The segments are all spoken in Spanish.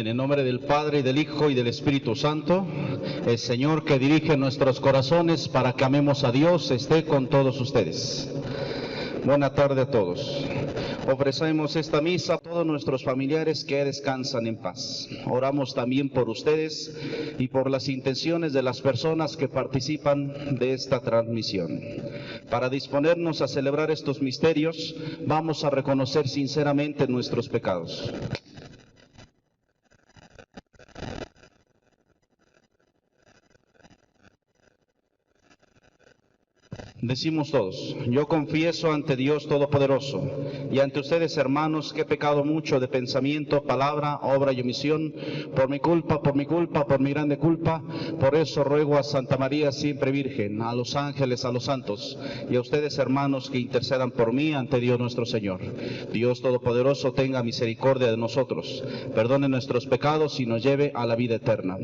En el nombre del Padre, y del Hijo, y del Espíritu Santo, el Señor que dirige nuestros corazones para que amemos a Dios, esté con todos ustedes. Buena tarde a todos. Ofrecemos esta misa a todos nuestros familiares que descansan en paz. Oramos también por ustedes y por las intenciones de las personas que participan de esta transmisión. Para disponernos a celebrar estos misterios, vamos a reconocer sinceramente nuestros pecados. Decimos todos: yo confieso ante Dios Todopoderoso y ante ustedes, hermanos, que he pecado mucho de pensamiento, palabra, obra y omisión, por mi culpa, por mi grande culpa. Por eso ruego a Santa María siempre Virgen, a los ángeles, a los santos y a ustedes, hermanos, que intercedan por mí ante Dios nuestro Señor. Dios Todopoderoso tenga misericordia de nosotros, perdone nuestros pecados y nos lleve a la vida eterna.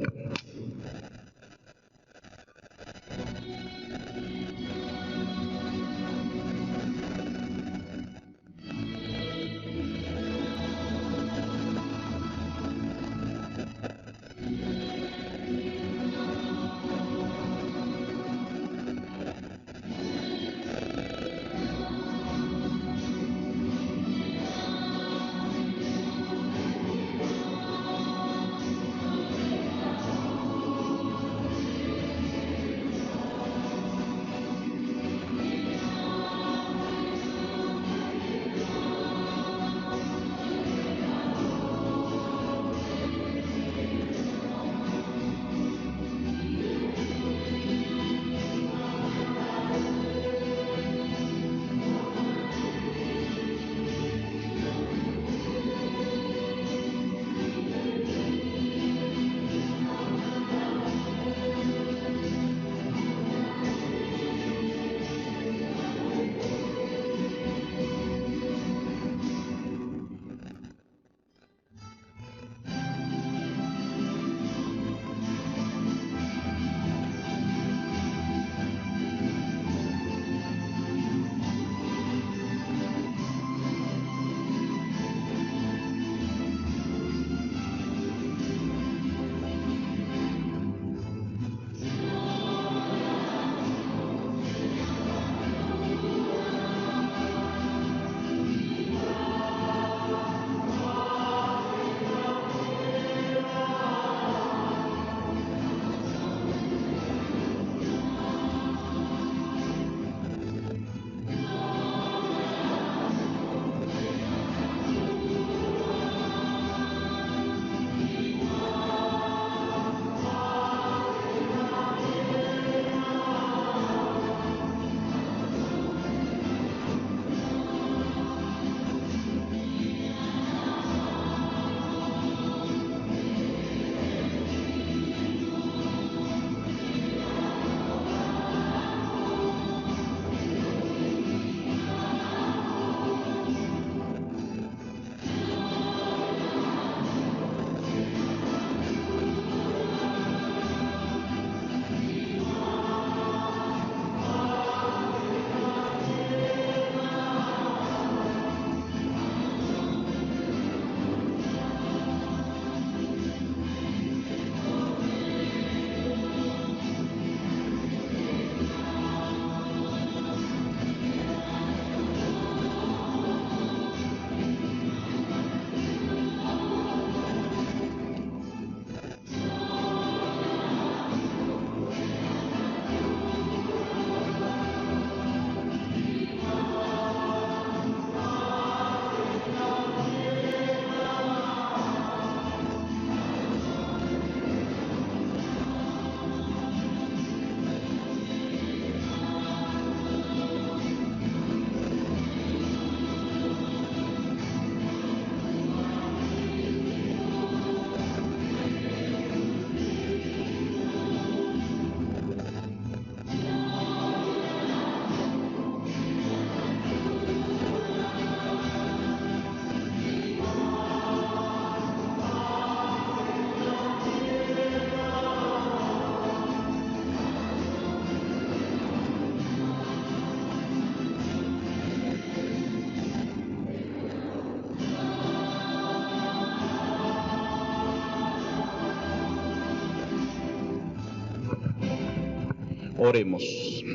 Oremos.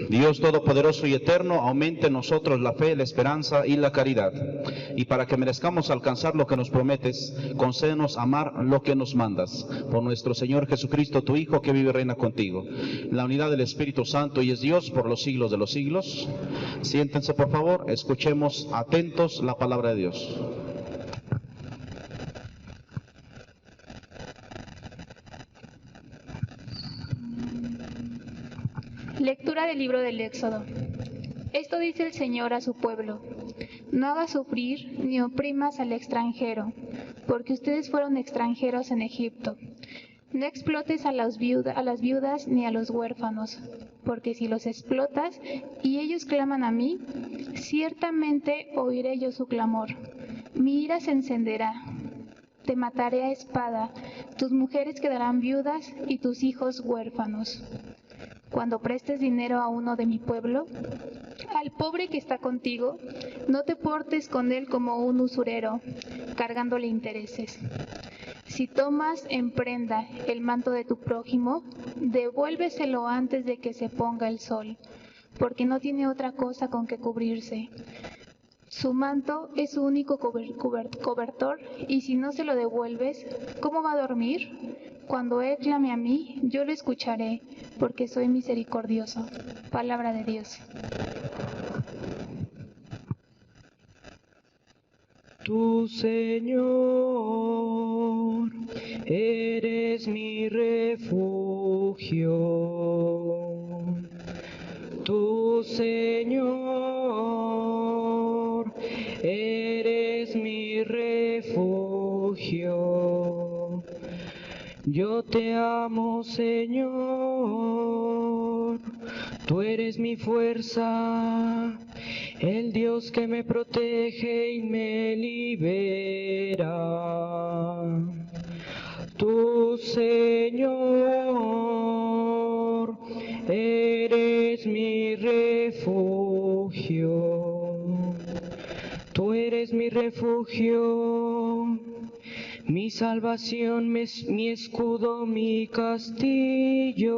Dios Todopoderoso y Eterno, aumente en nosotros la fe, la esperanza y la caridad. Y para que merezcamos alcanzar lo que nos prometes, concédenos amar lo que nos mandas. Por nuestro Señor Jesucristo, tu Hijo, que vive y reina contigo. La unidad del Espíritu Santo y es Dios por los siglos de los siglos. Siéntense, por favor, escuchemos atentos la palabra de Dios. Lectura del libro del Éxodo. Esto dice el Señor a su pueblo: no hagas sufrir ni oprimas al extranjero, porque ustedes fueron extranjeros en Egipto. No explotes a las viudas ni a los huérfanos, porque si los explotas y ellos claman a mí, ciertamente oiré yo su clamor. Mi ira se encenderá. Te mataré a espada, tus mujeres quedarán viudas y tus hijos huérfanos. Cuando prestes dinero a uno de mi pueblo, al pobre que está contigo, no te portes con él como un usurero, cargándole intereses. Si tomas en prenda el manto de tu prójimo, devuélveselo antes de que se ponga el sol, porque no tiene otra cosa con que cubrirse. Su manto es su único cobertor, y si no se lo devuelves, ¿cómo va a dormir? Cuando él clame a mí, yo lo escucharé, porque soy misericordioso. Palabra de Dios. Tu Señor, eres mi refugio. Tu Señor, eres mi refugio. Yo te amo, Señor, tú eres mi fuerza, el Dios que me protege y me libera. Tu Señor, eres mi refugio, tú eres mi refugio. Mi salvación, mi escudo, mi castillo.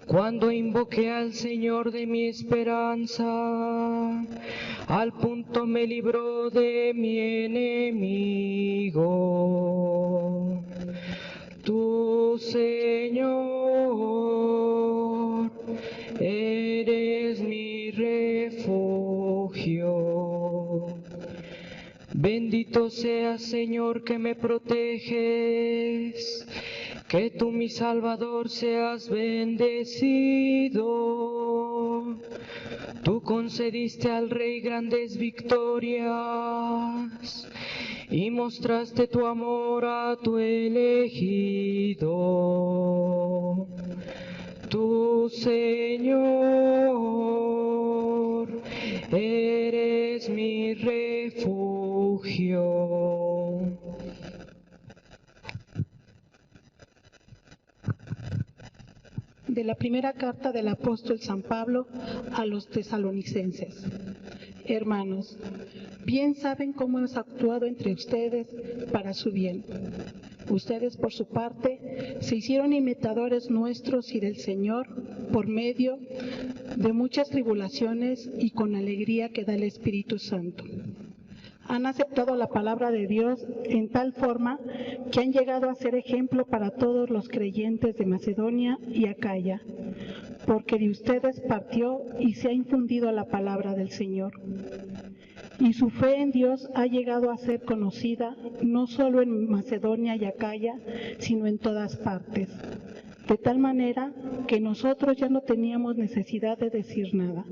Cuando invoqué al Señor de mi esperanza, al punto me libró de mi enemigo. Tu Señor, eres mi refugio. Bendito seas, Señor, que me proteges, que tú, mi Salvador, seas bendecido. Tú concediste al Rey grandes victorias y mostraste tu amor a tu elegido. Tu Señor, eres mi refugio. De la primera carta del apóstol San Pablo a los tesalonicenses. Hermanos, bien saben cómo hemos actuado entre ustedes para su bien. Ustedes, por su parte, se hicieron imitadores nuestros y del Señor por medio de muchas tribulaciones y con alegría que da el Espíritu Santo. Han aceptado la palabra de Dios en tal forma que han llegado a ser ejemplo para todos los creyentes de Macedonia y Acaya, porque de ustedes partió y se ha infundido la palabra del Señor. Y su fe en Dios ha llegado a ser conocida no solo en Macedonia y Acaya, sino en todas partes, de tal manera que nosotros ya no teníamos necesidad de decir nada,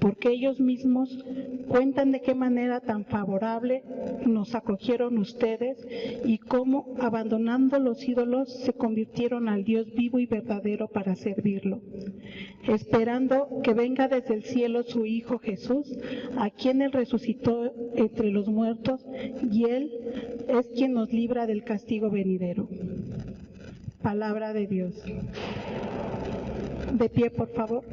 porque ellos mismos cuentan de qué manera tan favorable nos acogieron ustedes y cómo, abandonando los ídolos, se convirtieron al Dios vivo y verdadero para servirlo, esperando que venga desde el cielo su Hijo Jesús, a quien Él resucitó entre los muertos, y Él es quien nos libra del castigo venidero. Palabra de Dios. De pie, por favor.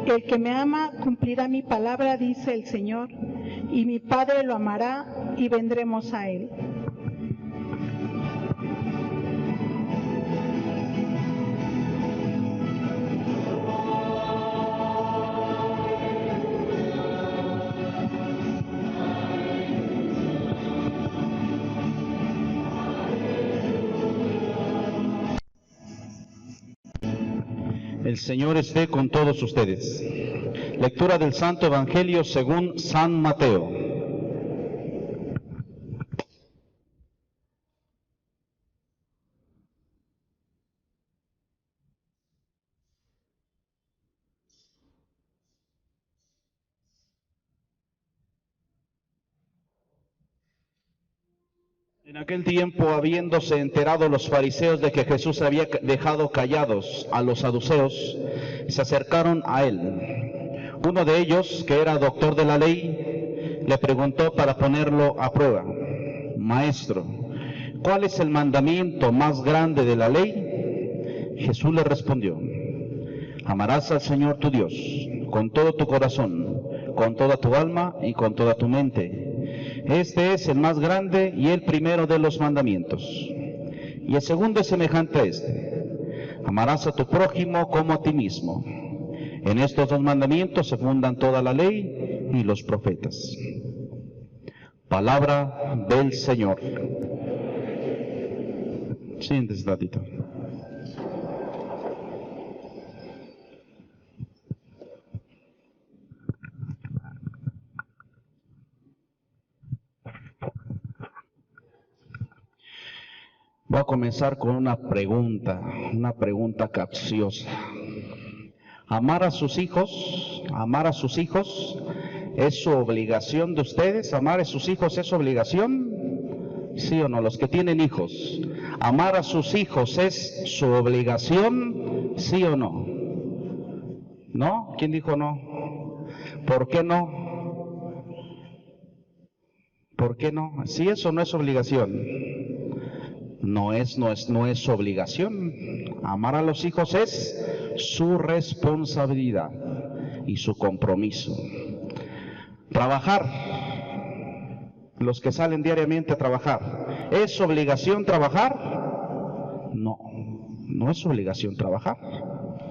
El que me ama cumplirá mi palabra, dice el Señor, y mi Padre lo amará y vendremos a él. El Señor esté con todos ustedes. Lectura del Santo Evangelio según San Mateo. En aquel tiempo, habiéndose enterado los fariseos de que Jesús había dejado callados a los saduceos, se acercaron a él. Uno de ellos, que era doctor de la ley, le preguntó para ponerlo a prueba: Maestro, ¿cuál es el mandamiento más grande de la ley? Jesús le respondió: Amarás al Señor tu Dios con todo tu corazón, con toda tu alma y con toda tu mente. Este es el más grande y el primero de los mandamientos. Y el segundo es semejante a este: amarás a tu prójimo como a ti mismo. En estos dos mandamientos se fundan toda la ley y los profetas. Palabra del Señor. Siéntese, tatito. Voy a comenzar con una pregunta capciosa. ¿Amar a sus hijos es su obligación de ustedes? ¿Amar a sus hijos es su obligación? ¿Sí o no? Los que tienen hijos, ¿amar a sus hijos es su obligación? ¿Sí o no? ¿No? ¿Quién dijo no? ¿Por qué no? ¿Por qué no? Si eso no es obligación. No es su obligación. Amar a los hijos es su responsabilidad y su compromiso. Trabajar, los que salen diariamente a trabajar, ¿es su obligación trabajar? No es su obligación trabajar.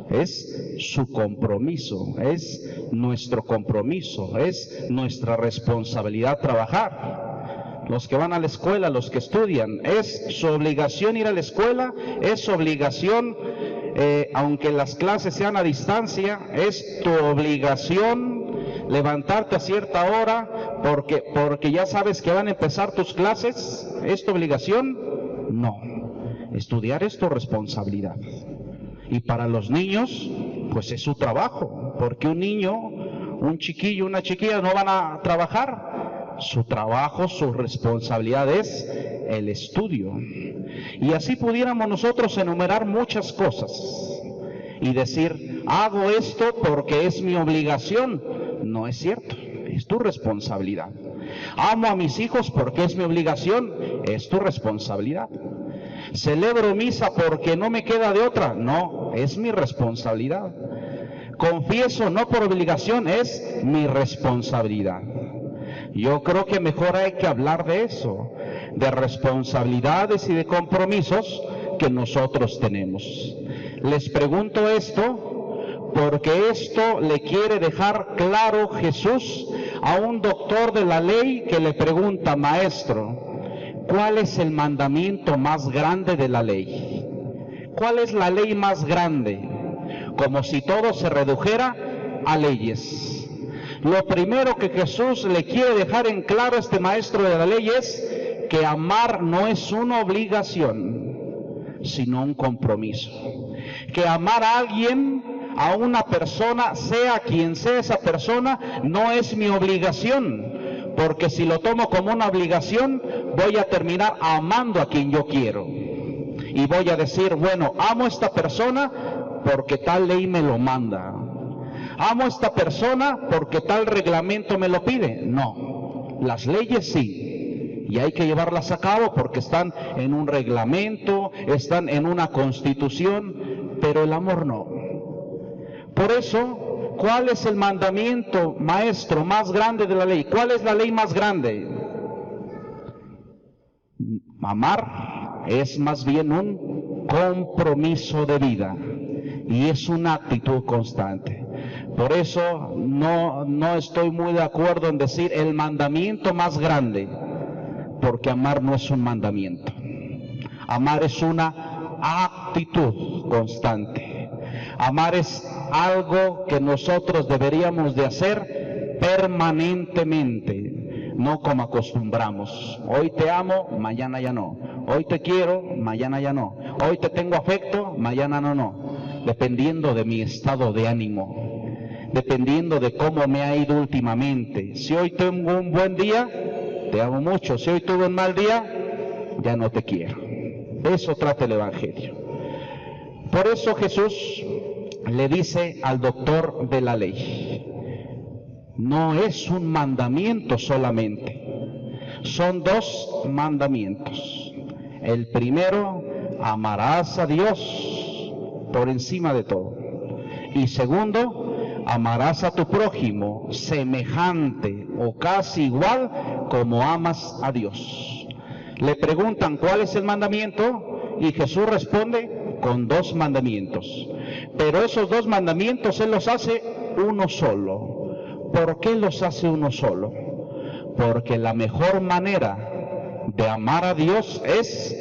Es su compromiso, es nuestro compromiso, es nuestra responsabilidad trabajar. Los que van a la escuela, los que estudian, ¿es su obligación ir a la escuela? ¿Es su obligación, aunque las clases sean a distancia, es tu obligación levantarte a cierta hora porque ya sabes que van a empezar tus clases? ¿Es tu obligación? No. Estudiar es tu responsabilidad. Y para los niños, pues es su trabajo, porque un niño, un chiquillo, una chiquilla no van a trabajar. Su trabajo, su responsabilidad es el estudio. Y así pudiéramos nosotros enumerar muchas cosas y decir, hago esto porque es mi obligación. No es cierto, es tu responsabilidad. Amo a mis hijos porque es mi obligación, es tu responsabilidad. Celebro misa porque no me queda de otra, no, es mi responsabilidad. Confieso no por obligación, es mi responsabilidad. Yo creo que mejor hay que hablar de eso, de responsabilidades y de compromisos que nosotros tenemos. Les pregunto esto porque esto le quiere dejar claro Jesús a un doctor de la ley que le pregunta: Maestro, ¿cuál es el mandamiento más grande de la ley? ¿Cuál es la ley más grande? Como si todo se redujera a leyes. Lo primero que Jesús le quiere dejar en claro a este maestro de la ley es que amar no es una obligación, sino un compromiso. Que amar a alguien, a una persona, sea quien sea esa persona, no es mi obligación, porque si lo tomo como una obligación, voy a terminar amando a quien yo quiero. Y voy a decir, bueno, amo a esta persona porque tal ley me lo manda. Amo a esta persona porque tal reglamento me lo pide. No, las leyes sí, y hay que llevarlas a cabo porque están en un reglamento, están en una constitución, pero el amor no. Por eso ¿cuál es el mandamiento maestro más grande de la ley? ¿Cuál es la ley más grande? Amar es más bien un compromiso de vida y es una actitud constante. Por eso no estoy muy de acuerdo en decir el mandamiento más grande, porque amar no es un mandamiento. Amar es una actitud constante. Amar es algo que nosotros deberíamos de hacer permanentemente, no como acostumbramos. Hoy te amo, mañana ya no. Hoy te quiero, mañana ya no. Hoy te tengo afecto, mañana no. Dependiendo de mi estado de ánimo, dependiendo de cómo me ha ido últimamente. Si hoy tengo un buen día, te amo mucho. Si hoy tuve un mal día, ya no te quiero. Eso trata el Evangelio. Por eso Jesús le dice al doctor de la ley, no es un mandamiento solamente, son dos mandamientos. El primero, amarás a Dios por encima de todo. Y segundo, amarás a tu prójimo semejante o casi igual como amas a Dios. Le preguntan cuál es el mandamiento y Jesús responde con dos mandamientos. Pero esos dos mandamientos Él los hace uno solo. ¿Por qué los hace uno solo? Porque la mejor manera de amar a Dios es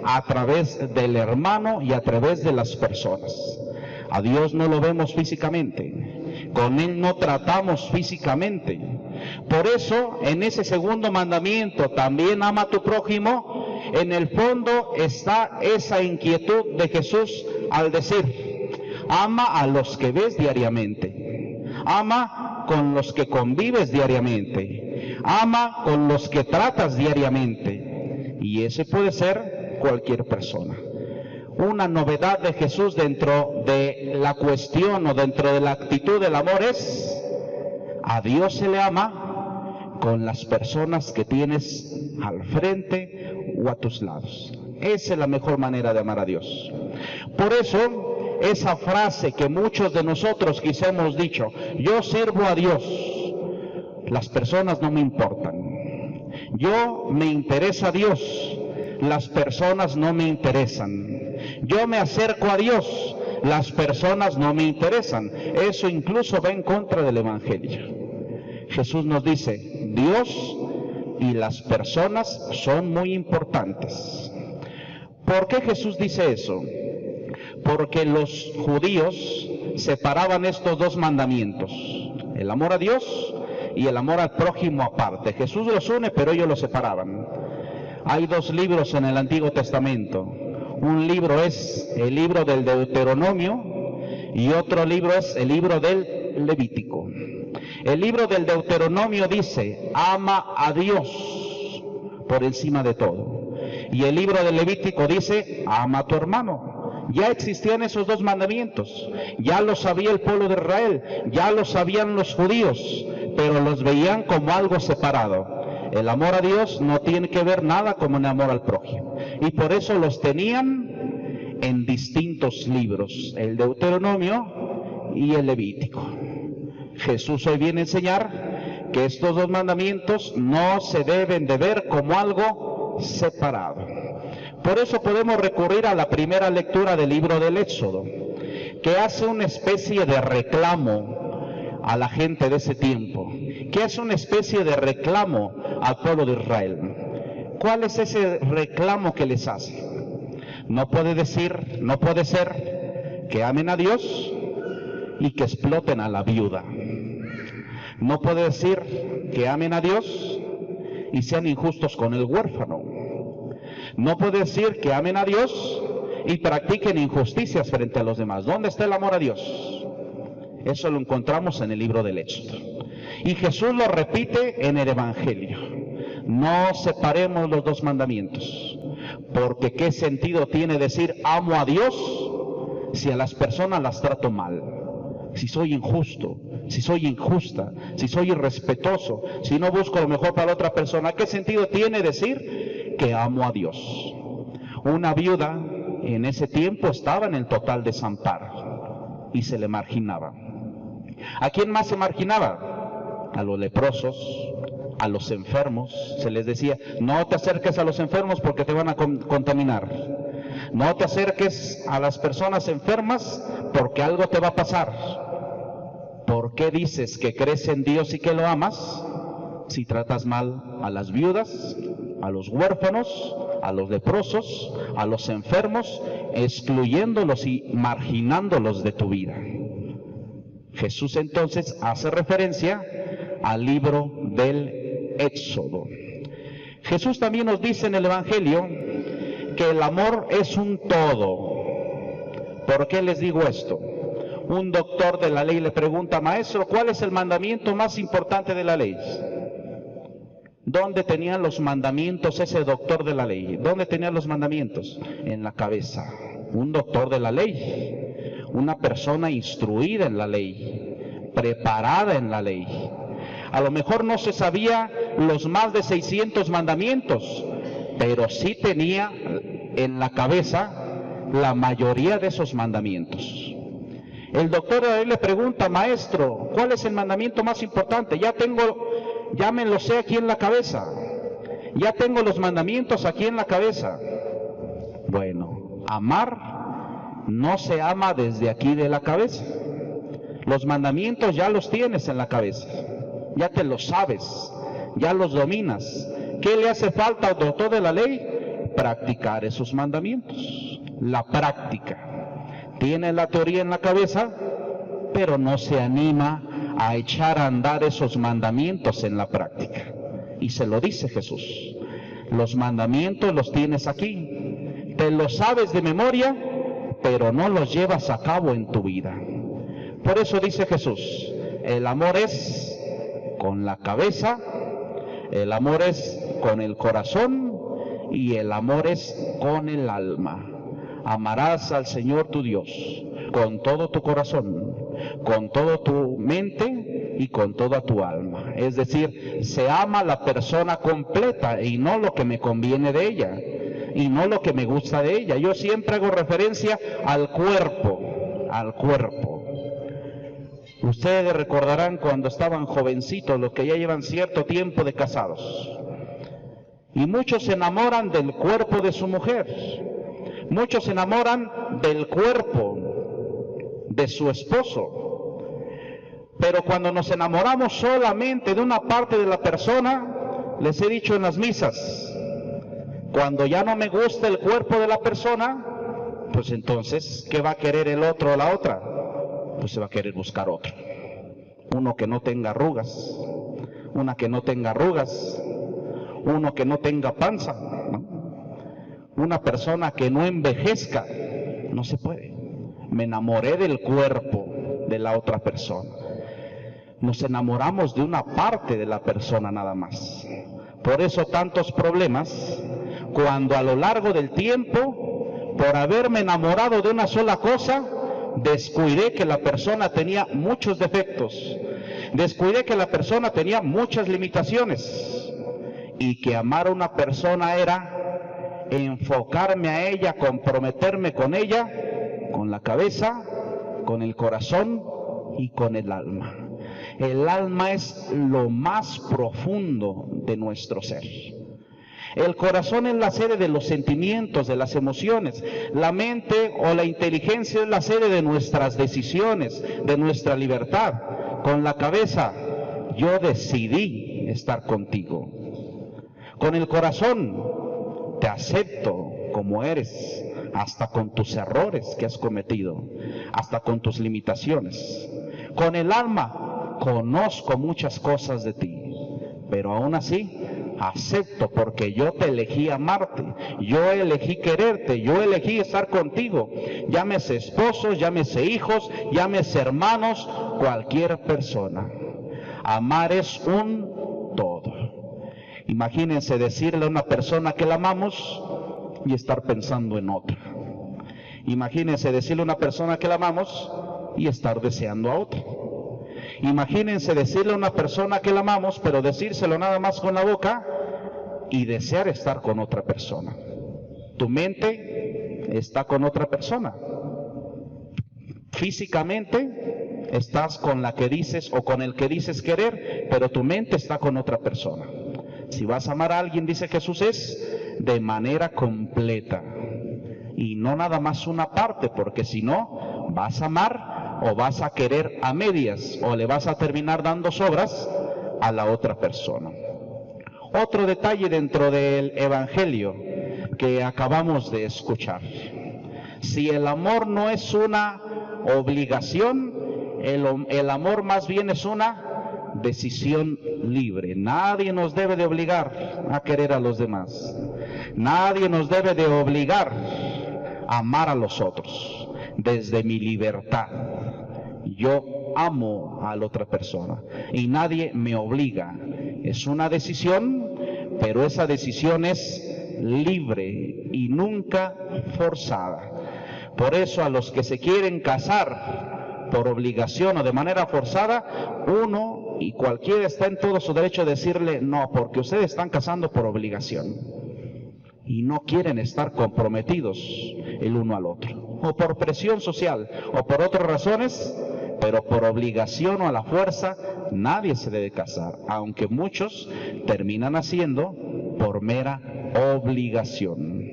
a través del hermano y a través de las personas. A Dios no lo vemos físicamente, con Él no tratamos físicamente. Por eso, en ese segundo mandamiento, también ama a tu prójimo, en el fondo está esa inquietud de Jesús al decir, ama a los que ves diariamente, ama con los que convives diariamente, ama con los que tratas diariamente, y ese puede ser cualquier persona. Una novedad de Jesús dentro de la cuestión o dentro de la actitud del amor es, a Dios se le ama con las personas que tienes al frente o a tus lados. Esa es la mejor manera de amar a Dios. Por eso, esa frase que muchos de nosotros quizá hemos dicho, yo sirvo a Dios, las personas no me importan. Yo me interesa a Dios, las personas no me interesan. Yo me acerco a Dios, las personas no me interesan. Eso incluso va en contra del Evangelio. Jesús nos dice, Dios y las personas son muy importantes. ¿Por qué Jesús dice eso? Porque los judíos separaban estos dos mandamientos, el amor a Dios y el amor al prójimo aparte. Jesús los une, pero ellos los separaban. Hay dos libros en el Antiguo Testamento. Un libro es el libro del Deuteronomio y otro libro es el libro del Levítico. El libro del Deuteronomio dice, ama a Dios por encima de todo. Y el libro del Levítico dice, ama a tu hermano. Ya existían esos dos mandamientos, ya lo sabía el pueblo de Israel, ya lo sabían los judíos, pero los veían como algo separado. El amor a Dios no tiene que ver nada con el amor al prójimo. Y por eso los tenían en distintos libros, el Deuteronomio y el Levítico. Jesús hoy viene a enseñar que estos dos mandamientos no se deben de ver como algo separado. Por eso podemos recurrir a la primera lectura del libro del Éxodo, que hace una especie de reclamo a la gente de ese tiempo, que hace una especie de reclamo al pueblo de Israel. ¿Cuál es ese reclamo que les hace? No puede ser que amen a Dios y que exploten a la viuda. No puede decir que amen a Dios y sean injustos con el huérfano. No puede decir que amen a Dios y practiquen injusticias frente a los demás. ¿Dónde está el amor a Dios? Eso lo encontramos en el libro del Éxodo. Y Jesús lo repite en el Evangelio. No separemos los dos mandamientos, porque ¿qué sentido tiene decir amo a Dios si a las personas las trato mal? Si soy injusto, si soy injusta, si soy irrespetuoso, si no busco lo mejor para la otra persona, ¿qué sentido tiene decir que amo a Dios? Una viuda en ese tiempo estaba en el total desamparo y se le marginaba. ¿A quién más se marginaba? A los leprosos, a los enfermos. Se les decía, no te acerques a los enfermos porque te van a contaminar. No te acerques a las personas enfermas porque algo te va a pasar. ¿Por qué dices que crees en Dios y que lo amas si tratas mal a las viudas, a los huérfanos, a los leprosos, a los enfermos, excluyéndolos y marginándolos de tu vida? Jesús entonces hace referencia al libro del Éxodo. Jesús también nos dice en el Evangelio que el amor es un todo. ¿Por qué les digo esto? Un doctor de la ley le pregunta, maestro, ¿cuál es el mandamiento más importante de la ley? ¿Dónde tenían los mandamientos ese doctor de la ley? ¿Dónde tenían los mandamientos? En la cabeza. Un doctor de la ley, una persona instruida en la ley, preparada en la ley. A lo mejor no se sabía los más de 600 mandamientos, pero sí tenía en la cabeza la mayoría de esos mandamientos. El doctor de la ley le pregunta, maestro, ¿cuál es el mandamiento más importante? Ya me lo sé aquí en la cabeza. Ya tengo los mandamientos aquí en la cabeza. Bueno, amar no se ama desde aquí de la cabeza. Los mandamientos ya los tienes en la cabeza. Ya te los sabes, ya los dominas. ¿Qué le hace falta al doctor de la ley? Practicar esos mandamientos. La práctica. Tiene la teoría en la cabeza, pero no se anima a echar a andar esos mandamientos en la práctica. Y se lo dice Jesús. Los mandamientos los tienes aquí. Te los sabes de memoria, pero no los llevas a cabo en tu vida. Por eso dice Jesús, el amor es con la cabeza, el amor es con el corazón y el amor es con el alma. Amarás al Señor tu Dios con todo tu corazón, con toda tu mente y con toda tu alma. Es decir, se ama a la persona completa y no lo que me conviene de ella y no lo que me gusta de ella. Yo siempre hago referencia al cuerpo, al cuerpo. Ustedes recordarán cuando estaban jovencitos, los que ya llevan cierto tiempo de casados. Y muchos se enamoran del cuerpo de su mujer. Muchos se enamoran del cuerpo de su esposo. Pero cuando nos enamoramos solamente de una parte de la persona, les he dicho en las misas, cuando ya no me gusta el cuerpo de la persona, pues entonces, ¿qué va a querer el otro o la otra? Pues se va a querer buscar otro. Uno que no tenga arrugas, una que no tenga arrugas, uno que no tenga panza, ¿no? Una persona que no envejezca, no se puede. Me enamoré del cuerpo de la otra persona. Nos enamoramos de una parte de la persona nada más. Por eso tantos problemas, cuando a lo largo del tiempo, por haberme enamorado de una sola cosa, descuidé que la persona tenía muchos defectos, descuidé que la persona tenía muchas limitaciones, y que amar a una persona era enfocarme a ella, comprometerme con ella, con la cabeza, con el corazón y con el alma. El alma es lo más profundo de nuestro ser. El corazón es la sede de los sentimientos, de las emociones. La mente o la inteligencia es la sede de nuestras decisiones, de nuestra libertad. Con la cabeza, yo decidí estar contigo. Con el corazón, te acepto como eres, hasta con tus errores que has cometido, hasta con tus limitaciones. Con el alma, conozco muchas cosas de ti, pero aún así, acepto porque yo te elegí amarte, yo elegí quererte, yo elegí estar contigo. Llámese esposos, llámese hijos, llámese hermanos, cualquier persona. Amar es un todo. Imagínense decirle a una persona que la amamos y estar pensando en otra. Imagínense decirle a una persona que la amamos y estar deseando a otra. Imagínense decirle a una persona que la amamos, pero decírselo nada más con la boca y desear estar con otra persona. Tu mente está con otra persona. Físicamente estás con la que dices o con el que dices querer, pero tu mente está con otra persona. Si vas a amar a alguien, dice Jesús, es de manera completa y no nada más una parte, porque si no, vas a amar o vas a querer a medias o le vas a terminar dando sobras a la otra persona. Otro detalle dentro del Evangelio que acabamos de escuchar: si el amor no es una obligación, el amor más bien es una decisión libre. Nadie nos debe de obligar a querer a los demás. Nadie nos debe de obligar a amar a los otros. Desde mi libertad, yo amo a la otra persona y nadie me obliga. Es una decisión, pero esa decisión es libre y nunca forzada. Por eso a los que se quieren casar por obligación o de manera forzada, uno y cualquiera está en todo su derecho de decirle no, porque ustedes están casando por obligación y no quieren estar comprometidos el uno al otro, o por presión social o por otras razones, pero por obligación o a la fuerza nadie se debe casar, aunque muchos terminan haciendo por mera obligación.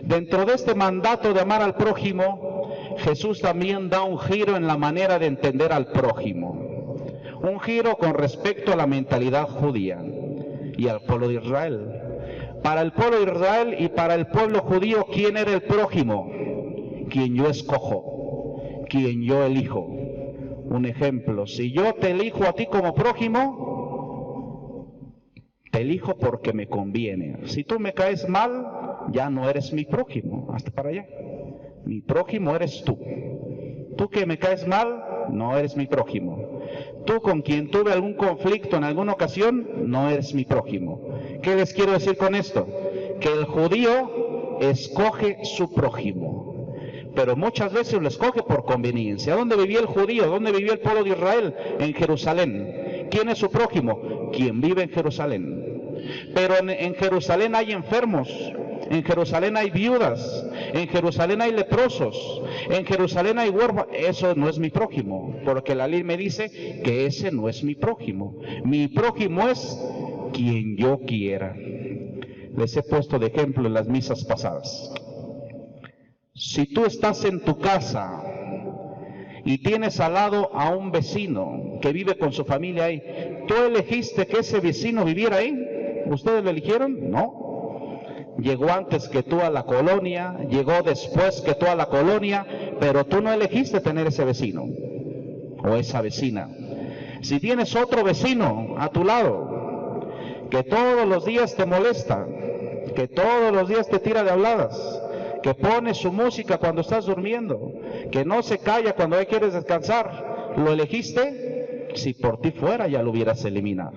Dentro de este mandato de amar al prójimo, Jesús también da un giro en la manera de entender al prójimo, un giro con respecto a la mentalidad judía y al pueblo de Israel. Para el pueblo de Israel y para el pueblo judío, ¿quién era el prójimo? Quien yo escojo, quien yo elijo. Un ejemplo: si yo te elijo a ti como prójimo, te elijo porque me conviene. Si tú me caes mal, ya no eres mi prójimo, hasta para allá. Mi prójimo eres tú. Tú que me caes mal, no eres mi prójimo. Tú con quien tuve algún conflicto en alguna ocasión, no eres mi prójimo. ¿Qué les quiero decir con esto? Que el judío escoge su prójimo, pero muchas veces lo escoge por conveniencia. ¿Dónde vivía el judío? ¿Dónde vivía el pueblo de Israel? En Jerusalén. ¿Quién es su prójimo? Quien vive en Jerusalén. Pero en Jerusalén hay enfermos, en Jerusalén hay viudas, en Jerusalén hay leprosos, en Jerusalén hay huérfanos. Eso no es mi prójimo, porque la ley me dice que ese no es mi prójimo. Mi prójimo es quien yo quiera. Les he puesto de ejemplo en las misas pasadas. Si tú estás en tu casa y tienes al lado a un vecino que vive con su familia ahí, ¿tú elegiste que ese vecino viviera ahí? ¿Ustedes lo eligieron? No. Llegó antes que tú a la colonia, llegó después que tú a la colonia, pero tú no elegiste tener ese vecino o esa vecina. Si tienes otro vecino a tu lado que todos los días te molesta, que todos los días te tira de habladas, que pone su música cuando estás durmiendo, que no se calla cuando quieres descansar, ¿lo elegiste? Si por ti fuera ya lo hubieras eliminado,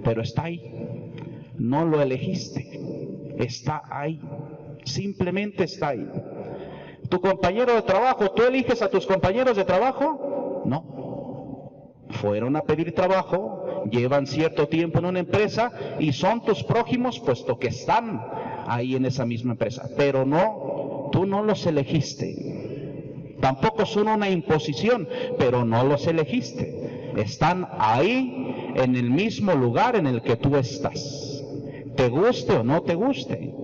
pero está ahí. No lo elegiste, está ahí, simplemente está ahí. Tu compañero de trabajo, ¿tú eliges a tus compañeros de trabajo? No. Fueron a pedir trabajo, llevan cierto tiempo en una empresa y son tus prójimos puesto que están ahí en esa misma empresa, pero no, tú no los elegiste. Tampoco son una imposición, pero no los elegiste. Están ahí en el mismo lugar en el que tú estás. Te guste o no te guste,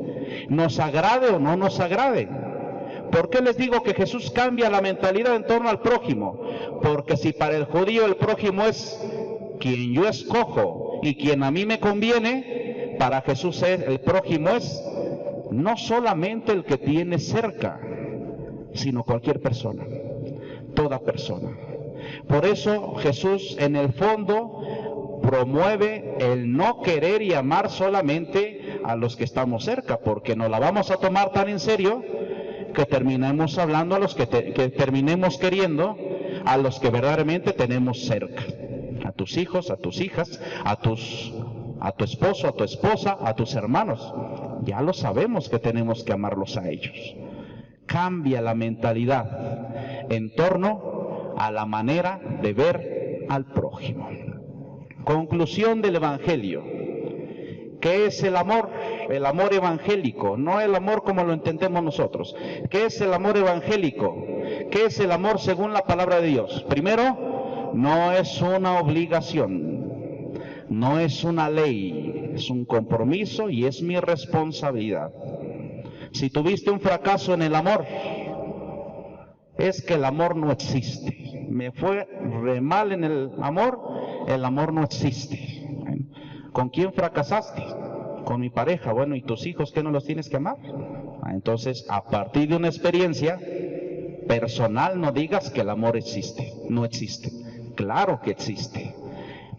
nos agrade o no nos agrade. ¿Por qué les digo que Jesús cambia la mentalidad en torno al prójimo? Porque si para el judío el prójimo es quien yo escojo y quien a mí me conviene, para Jesús el prójimo es no solamente el que tiene cerca, sino cualquier persona, toda persona. Por eso Jesús en el fondo promueve el no querer y amar solamente a los que estamos cerca, porque nos la vamos a tomar tan en serio que terminemos hablando a los que terminemos queriendo a los que verdaderamente tenemos cerca, a tus hijos, a tus hijas, a tu esposo, a tu esposa, a tus hermanos. Ya lo sabemos que tenemos que amarlos a ellos. Cambia la mentalidad en torno a la manera de ver al prójimo. Conclusión del Evangelio. ¿Qué es el amor? El amor evangélico, no el amor como lo entendemos nosotros. ¿Qué es el amor evangélico? ¿Qué es el amor según la palabra de Dios? Primero, no es una obligación, no es una ley, es un compromiso y es mi responsabilidad. Si tuviste un fracaso en el amor, es que el amor no existe. Me fue re mal en el amor no existe. ¿Con quién fracasaste? Con mi pareja. Bueno, ¿y tus hijos qué no los tienes que amar? Entonces, a partir de una experiencia personal, no digas que el amor existe. No existe. Claro que existe.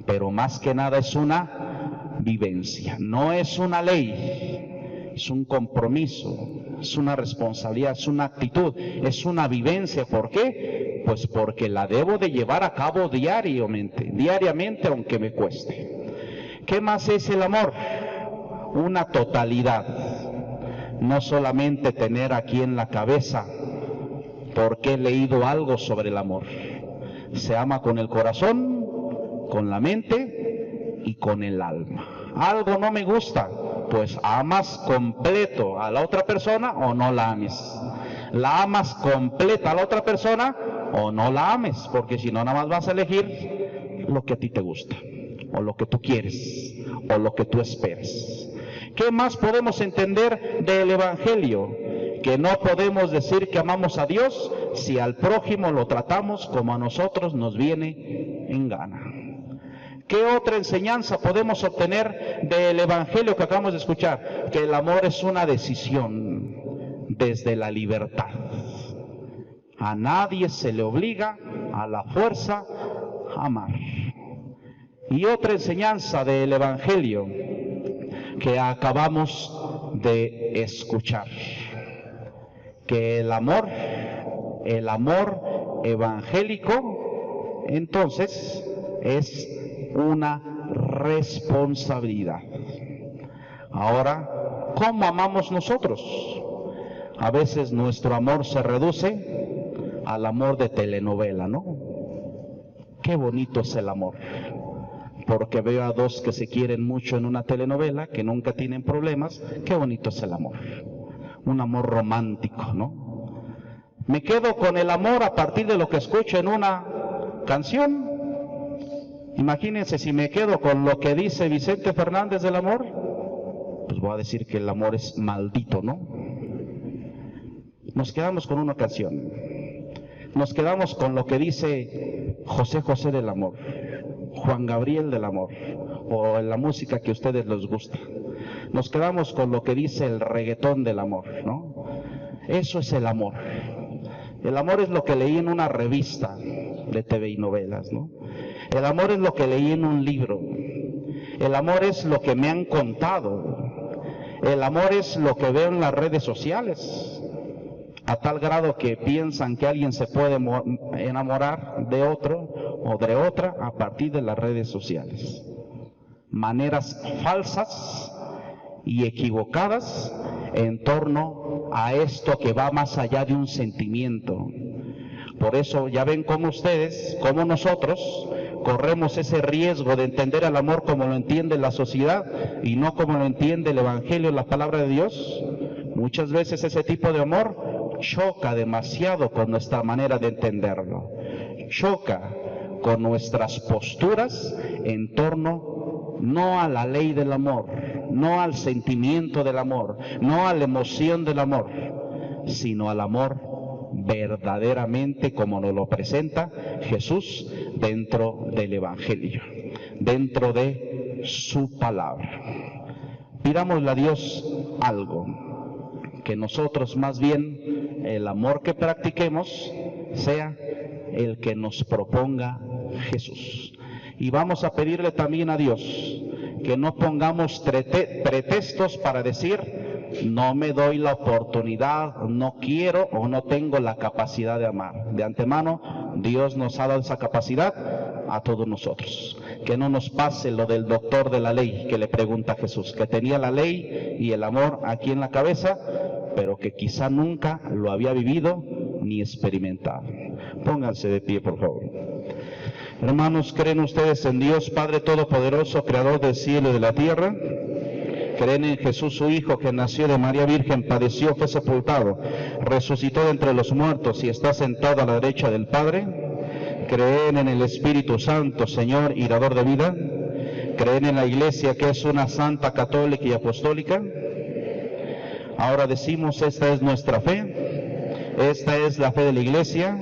Pero más que nada es una vivencia. No es una ley. Es un compromiso. Es una responsabilidad. Es una actitud. Es una vivencia. ¿Por qué? Pues porque la debo de llevar a cabo diariamente, aunque me cueste. ¿Qué más es el amor? Una totalidad. No solamente tener aquí en la cabeza, porque he leído algo sobre el amor. Se ama con el corazón, con la mente y con el alma. Algo no me gusta, pues amas completo a la otra persona o no la ames. La amas completa a la otra persona o no la ames, porque si no, nada más vas a elegir lo que a ti te gusta, o lo que tú quieres, o lo que tú esperas. ¿Qué más podemos entender del Evangelio? Que no podemos decir que amamos a Dios si al prójimo lo tratamos como a nosotros nos viene en gana. ¿Qué otra enseñanza podemos obtener del Evangelio que acabamos de escuchar? Que el amor es una decisión desde la libertad. A nadie se le obliga a la fuerza a amar. Y otra enseñanza del Evangelio que acabamos de escuchar, que el amor evangélico, entonces, es una responsabilidad. Ahora, ¿cómo amamos nosotros? A veces nuestro amor se reduce al amor de telenovela, ¿no? Qué bonito es el amor. Porque veo a dos que se quieren mucho en una telenovela, que nunca tienen problemas. Qué bonito es el amor. Un amor romántico, ¿no? Me quedo con el amor a partir de lo que escucho en una canción. Imagínense si me quedo con lo que dice Vicente Fernández del amor, pues voy a decir que el amor es maldito, ¿no? Nos quedamos con una canción. Nos quedamos con lo que dice José José del amor, Juan Gabriel del amor, o en la música que a ustedes les gusta. Nos quedamos con lo que dice el reggaetón del amor, ¿no? Eso es el amor. El amor es lo que leí en una revista de TV y novelas, ¿no? El amor es lo que leí en un libro. El amor es lo que me han contado. El amor es lo que veo en las redes sociales. A tal grado que piensan que alguien se puede enamorar de otro o de otra a partir de las redes sociales. Maneras falsas y equivocadas en torno a esto que va más allá de un sentimiento. Por eso ya ven cómo ustedes, como nosotros, corremos ese riesgo de entender al amor como lo entiende la sociedad y no como lo entiende el Evangelio, la palabra de Dios. Muchas veces ese tipo de amor choca demasiado con nuestra manera de entenderlo. Choca con nuestras posturas en torno no a la ley del amor, no al sentimiento del amor, no a la emoción del amor, sino al amor verdaderamente como nos lo presenta Jesús dentro del Evangelio, dentro de su palabra. Pidámosle a Dios algo, que nosotros más bien el amor que practiquemos sea el que nos proponga Jesús. Y vamos a pedirle también a Dios que no pongamos pretextos para decir no me doy la oportunidad, no quiero o no tengo la capacidad de amar. De antemano, Dios nos ha dado esa capacidad a todos nosotros. Que no nos pase lo del doctor de la ley que le pregunta a Jesús, que tenía la ley y el amor aquí en la cabeza, pero que quizá nunca lo había vivido ni experimentado. Pónganse de pie, por favor. Hermanos, ¿creen ustedes en Dios Padre Todopoderoso, Creador del cielo y de la tierra? ¿Creen en Jesús su Hijo, que nació de María Virgen, padeció, fue sepultado, resucitó de entre los muertos y está sentado a la derecha del Padre? Creen en el Espíritu Santo, Señor, y dador de vida. Creen en la Iglesia, que es una santa, católica y apostólica. Ahora decimos, esta es nuestra fe, esta es la fe de la Iglesia,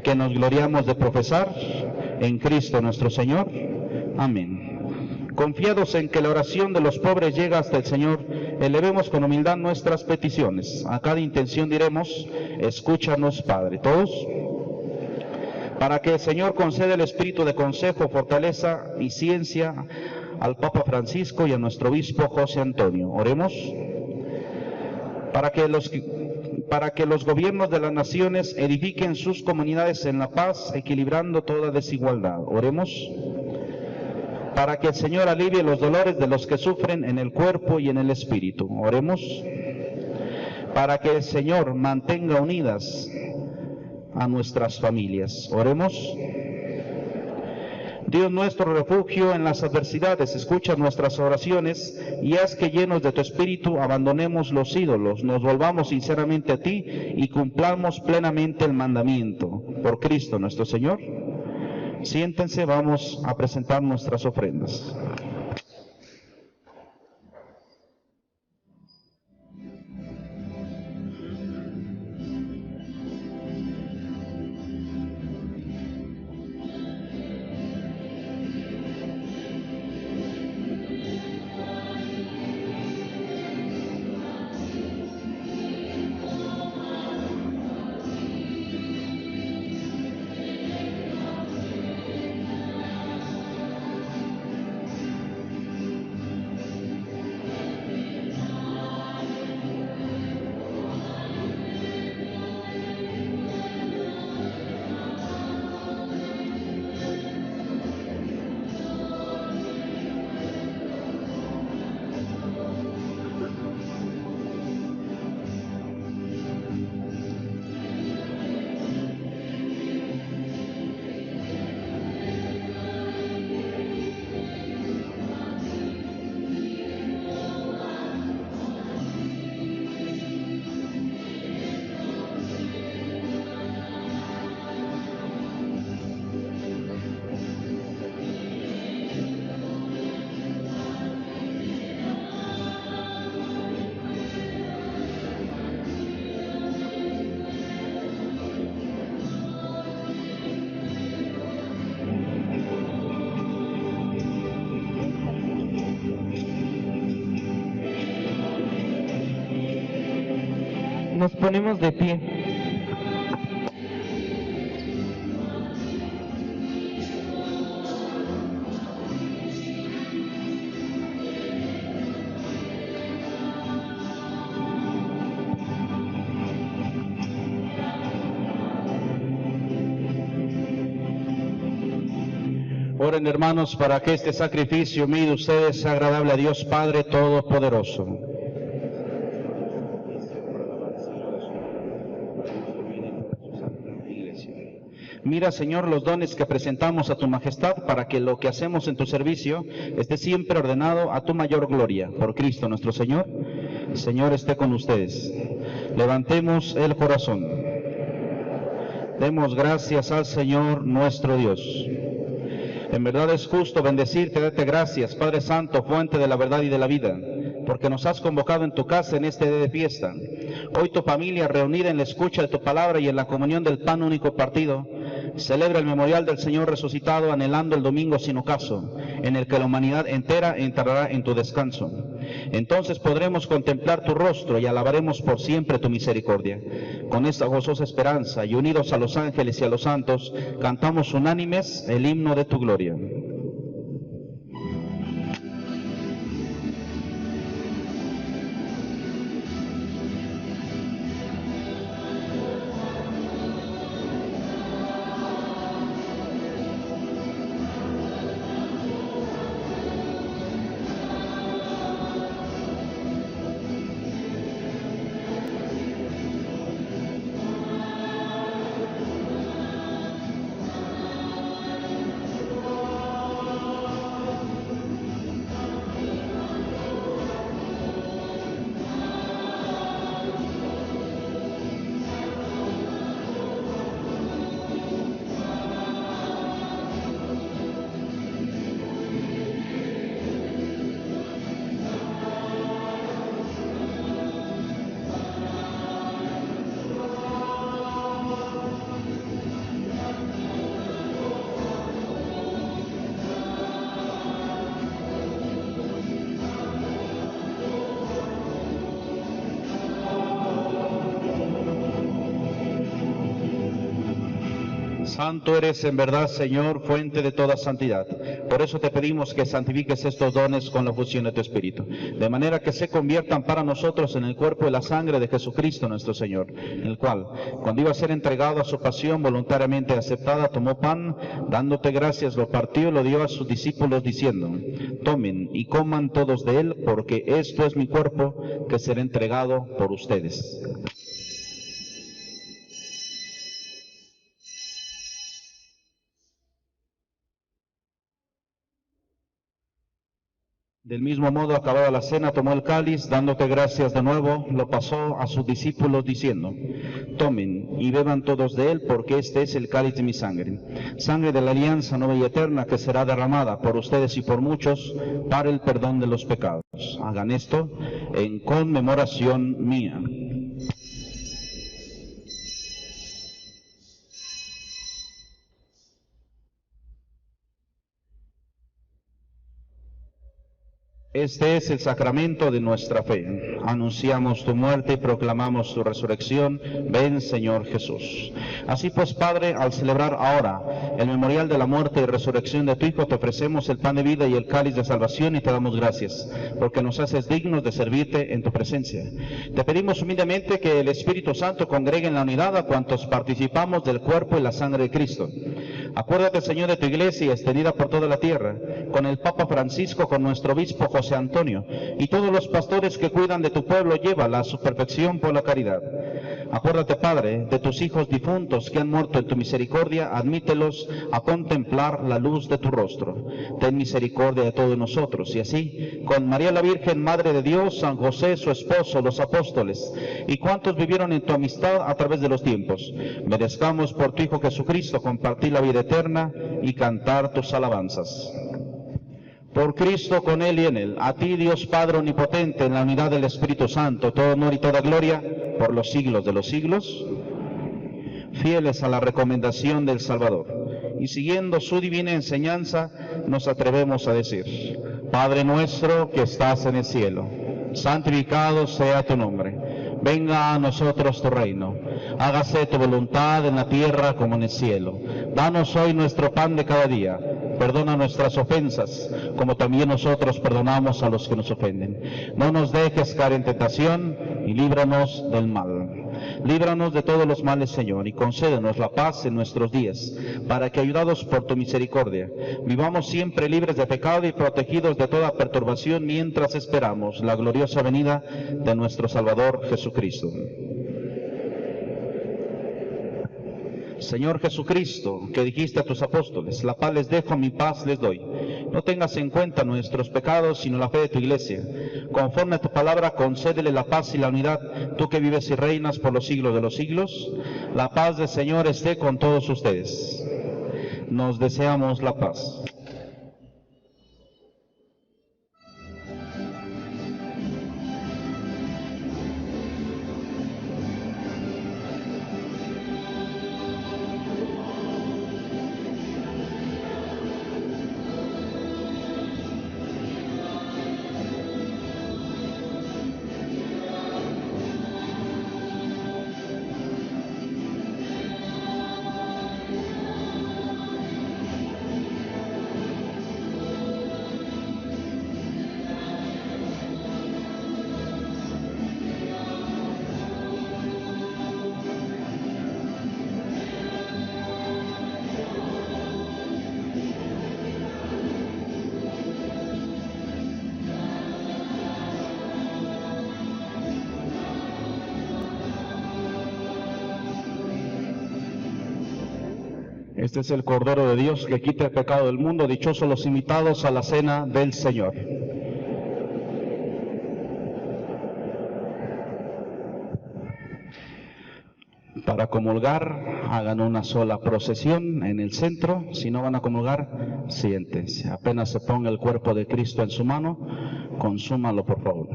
que nos gloriamos de profesar en Cristo nuestro Señor. Amén. Confiados en que la oración de los pobres llega hasta el Señor, elevemos con humildad nuestras peticiones. A cada intención diremos, escúchanos, Padre. ¿Todos? Para que el Señor conceda el espíritu de consejo, fortaleza y ciencia al Papa Francisco y a nuestro obispo José Antonio. Oremos. Para que los gobiernos de las naciones edifiquen sus comunidades en la paz, equilibrando toda desigualdad. Oremos. Para que el Señor alivie los dolores de los que sufren en el cuerpo y en el espíritu. Oremos. Para que el Señor mantenga unidas a nuestras familias. Oremos. Dios nuestro refugio en las adversidades, escucha nuestras oraciones y haz que llenos de tu espíritu abandonemos los ídolos, nos volvamos sinceramente a ti y cumplamos plenamente el mandamiento. Por Cristo nuestro Señor. Siéntense, vamos a presentar nuestras ofrendas. Nos ponemos de pie. Oren, hermanos, para que este sacrificio mío de ustedes sea agradable a Dios Padre Todopoderoso. Mira, Señor, los dones que presentamos a tu majestad para que lo que hacemos en tu servicio esté siempre ordenado a tu mayor gloria. Por Cristo nuestro Señor. El Señor esté con ustedes. Levantemos el corazón. Demos gracias al Señor nuestro Dios. En verdad es justo bendecirte, darte gracias, Padre Santo, fuente de la verdad y de la vida, porque nos has convocado en tu casa en este día de fiesta. Hoy tu familia, reunida en la escucha de tu palabra y en la comunión del pan único partido, celebra el memorial del Señor resucitado, anhelando el domingo sin ocaso, en el que la humanidad entera entrará en tu descanso. Entonces podremos contemplar tu rostro y alabaremos por siempre tu misericordia. Con esta gozosa esperanza y unidos a los ángeles y a los santos, cantamos unánimes el himno de tu gloria. Santo eres en verdad, Señor, fuente de toda santidad. Por eso te pedimos que santifiques estos dones con la fusión de tu Espíritu, de manera que se conviertan para nosotros en el cuerpo y la sangre de Jesucristo nuestro Señor, el cual, cuando iba a ser entregado a su pasión voluntariamente aceptada, tomó pan, dándote gracias, lo partió y lo dio a sus discípulos, diciendo: tomen y coman todos de él, porque esto es mi cuerpo, que será entregado por ustedes. Del mismo modo, acabada la cena, tomó el cáliz, dándote gracias de nuevo, lo pasó a sus discípulos, diciendo: tomen y beban todos de él, porque este es el cáliz de mi sangre, sangre de la alianza nueva y eterna, que será derramada por ustedes y por muchos para el perdón de los pecados. Hagan esto en conmemoración mía. Este es el sacramento de nuestra fe. Anunciamos tu muerte y proclamamos tu resurrección. Ven, Señor Jesús. Así pues, Padre, al celebrar ahora el memorial de la muerte y resurrección de tu Hijo, te ofrecemos el pan de vida y el cáliz de salvación y te damos gracias, porque nos haces dignos de servirte en tu presencia. Te pedimos humildemente que el Espíritu Santo congregue en la unidad a cuantos participamos del cuerpo y la sangre de Cristo. Acuérdate, Señor, de tu iglesia extendida por toda la tierra, con el Papa Francisco, con nuestro obispo José Antonio, y todos los pastores que cuidan de tu pueblo, llévala a su perfección por la caridad. Acuérdate, Padre, de tus hijos difuntos que han muerto en tu misericordia, admítelos a contemplar la luz de tu rostro. Ten misericordia de todos nosotros, y así, con María la Virgen, Madre de Dios, San José, su esposo, los apóstoles, y cuantos vivieron en tu amistad a través de los tiempos, merezcamos por tu Hijo Jesucristo compartir la vida eterna y cantar tus alabanzas. Por Cristo, con Él y en Él, a ti, Dios Padre Omnipotente, en la unidad del Espíritu Santo, todo honor y toda gloria, por los siglos de los siglos. Fieles a la recomendación del Salvador, y siguiendo su divina enseñanza, nos atrevemos a decir: Padre nuestro que estás en el cielo, santificado sea tu nombre. Venga a nosotros tu reino. Hágase tu voluntad en la tierra como en el cielo. Danos hoy nuestro pan de cada día. Perdona nuestras ofensas, como también nosotros perdonamos a los que nos ofenden. No nos dejes caer en tentación, y líbranos del mal. Líbranos de todos los males, Señor, y concédenos la paz en nuestros días, para que, ayudados por tu misericordia, vivamos siempre libres de pecado y protegidos de toda perturbación, mientras esperamos la gloriosa venida de nuestro Salvador Jesucristo. Señor Jesucristo, que dijiste a tus apóstoles: la paz les dejo, mi paz les doy. No tengas en cuenta nuestros pecados, sino la fe de tu iglesia. Conforme a tu palabra, concédele la paz y la unidad, tú que vives y reinas por los siglos de los siglos. La paz del Señor esté con todos ustedes. Nos deseamos la paz. Este es el Cordero de Dios que quita el pecado del mundo. Dichosos los invitados a la cena del Señor. Para comulgar, hagan una sola procesión en el centro. Si no van a comulgar, siéntense. Apenas se ponga el cuerpo de Cristo en su mano, consúmalo, por favor.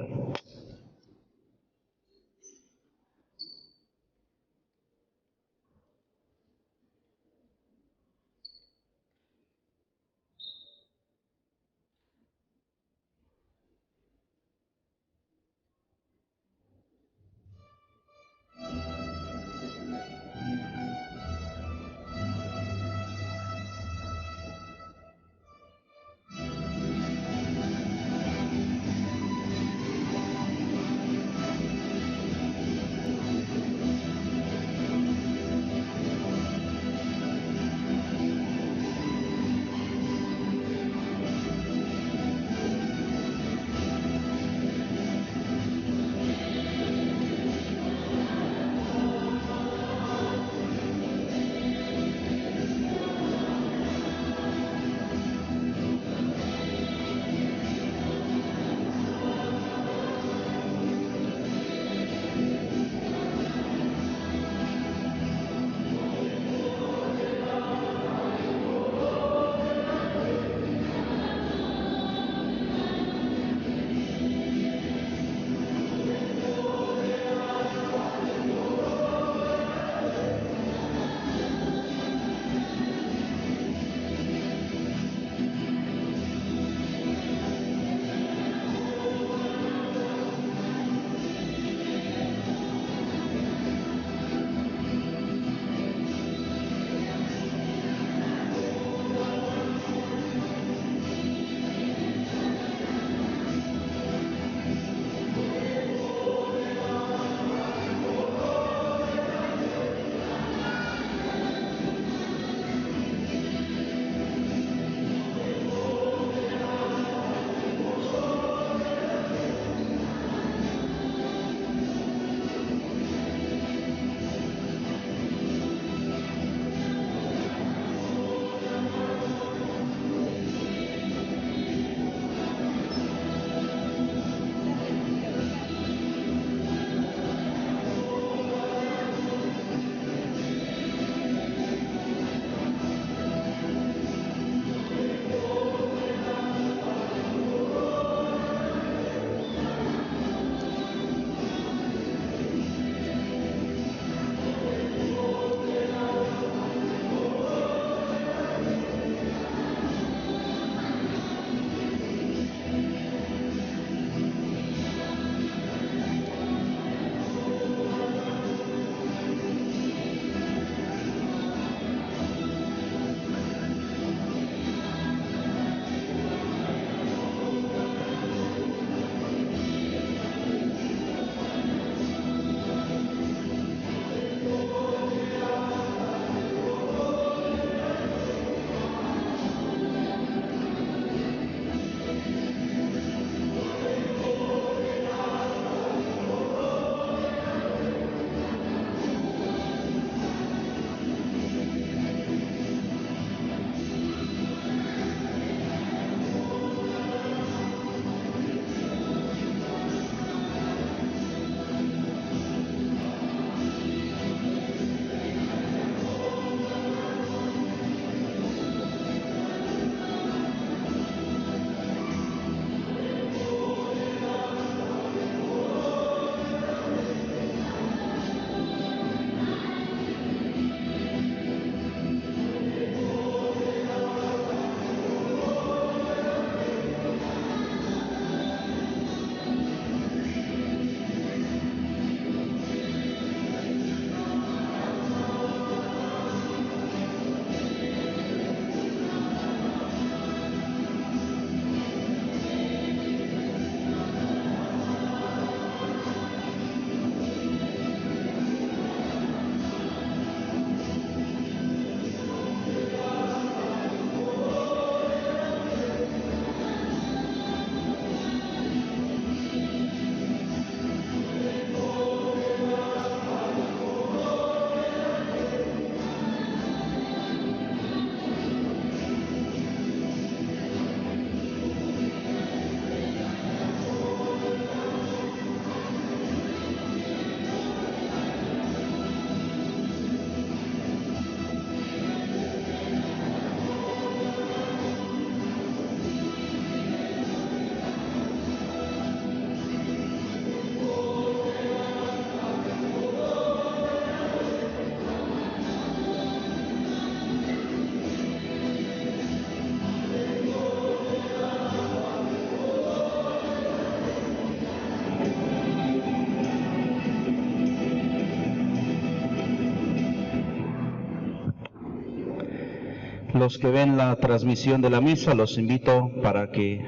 Los que ven la transmisión de la misa, los invito para que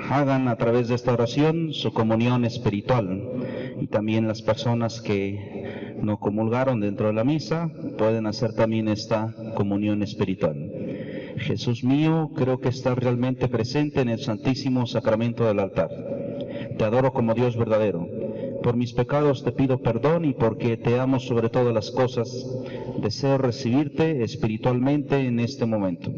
hagan a través de esta oración su comunión espiritual. Y también las personas que no comulgaron dentro de la misa pueden hacer también esta comunión espiritual. Jesús mío, creo que estás realmente presente en el Santísimo Sacramento del altar. Te adoro como Dios verdadero. Por mis pecados te pido perdón y porque te amo sobre todas las cosas, deseo recibirte espiritualmente en este momento.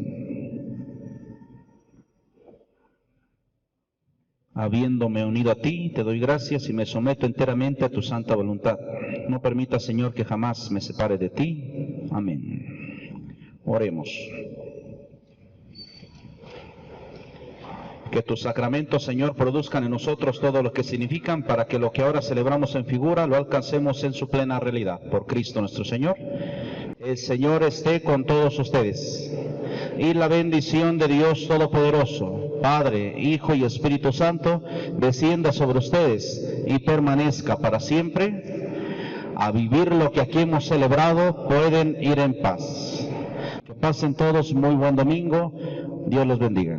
Habiéndome unido a ti, te doy gracias y me someto enteramente a tu santa voluntad. No permita, Señor, que jamás me separe de ti. Amén. Oremos. Que tus sacramentos, Señor, produzcan en nosotros todo lo que significan para que lo que ahora celebramos en figura lo alcancemos en su plena realidad. Por Cristo nuestro Señor. El Señor esté con todos ustedes. Y la bendición de Dios Todopoderoso, Padre, Hijo y Espíritu Santo, descienda sobre ustedes y permanezca para siempre. A vivir lo que aquí hemos celebrado, pueden ir en paz. Que pasen todos muy buen domingo. Dios los bendiga.